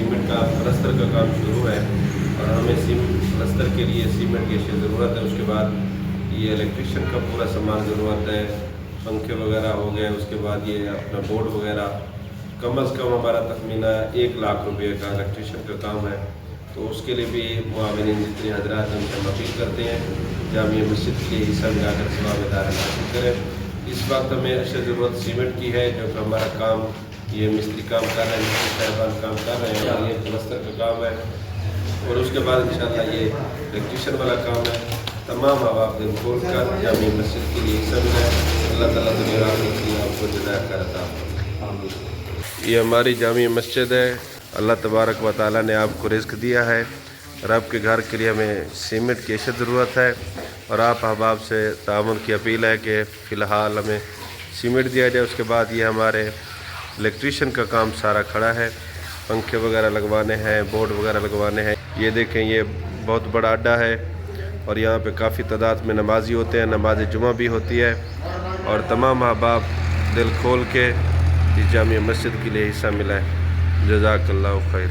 Cement का प्लस्तर का काम शुरू है और हमें प्लस्तर के लिए सीमेंट की ज़रूरत है। उसके बाद ये इलेक्ट्रिशियन का पूरा सामान ज़रूरत है, पंखे वगैरह हो गए। उसके बाद ये अपना बोर्ड वगैरह, कम अज़ कम हमारा तखमीना 1 लाख रुपये का इलेक्ट्रिशियन का काम है। तो उसके लिए भी मुआविनीन जितने हजरात हैं उनसे हम अपील करते हैं जामिया मस्जिद के लिए हिस्सा मिलाकर सवाबदार हासिल करें। इस वक्त हमें अशद ज़रूरत सीमेंट की है, जो कि हमारा काम ये मिस्त्री काम कर रहे हैं, मिस्त्री साहबान काम कर रहे हैं और ये प्लस्तर का काम है। और उसके बाद इंशाअल्लाह ये इलेक्ट्रिशियन वाला काम है। तमाम अहबाब दिल खोल कर जामिया मस्जिद के लिए हिस्सा मिलाएं। अल्लाह ताला दुनिया आखिरत के लिए आपको जज़ाय करता है। ये हमारी जामिया मस्जिद है। अल्लाह तबारक व तआला ने आपको रिज़्क़ दिया है और आपके घर के लिए हमें सीमेंट की अशद ज़रूरत है और आप अहबाब से ताउन की अपील है कि फ़िलहाल हमें सीमेंट दिया जाए। उसके बाद ये हमारे इलेक्ट्रिशियन का काम सारा खड़ा है, पंखे वगैरह लगवाने हैं, बोर्ड वगैरह लगवाने हैं। ये देखें, ये बहुत बड़ा अड्डा है और यहाँ पे काफ़ी तादाद में नमाजी होते हैं, नमाज जुमा भी होती है। और तमाम अहबाब दिल खोल के इस जामिया मस्जिद के लिए हिस्सा मिला है। जज़ाकल्लाहु खैर।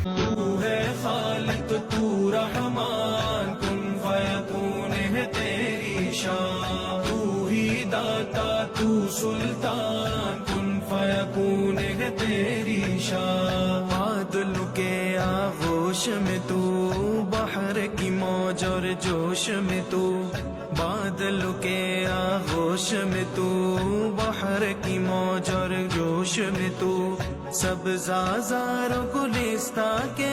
तू है खालिक तू रहमान, कुन फयकून है तेरी शान। तू ही दाता तू सुल्तान, कुन फयकून है तेरी शान। बादलों के आगोश में तू, बहर की मौज और जोश में तू। बादलों के आगोश में तू, बहर की मौज और जोश में तू। सब ज़ाज़ारों गुलिस्तां के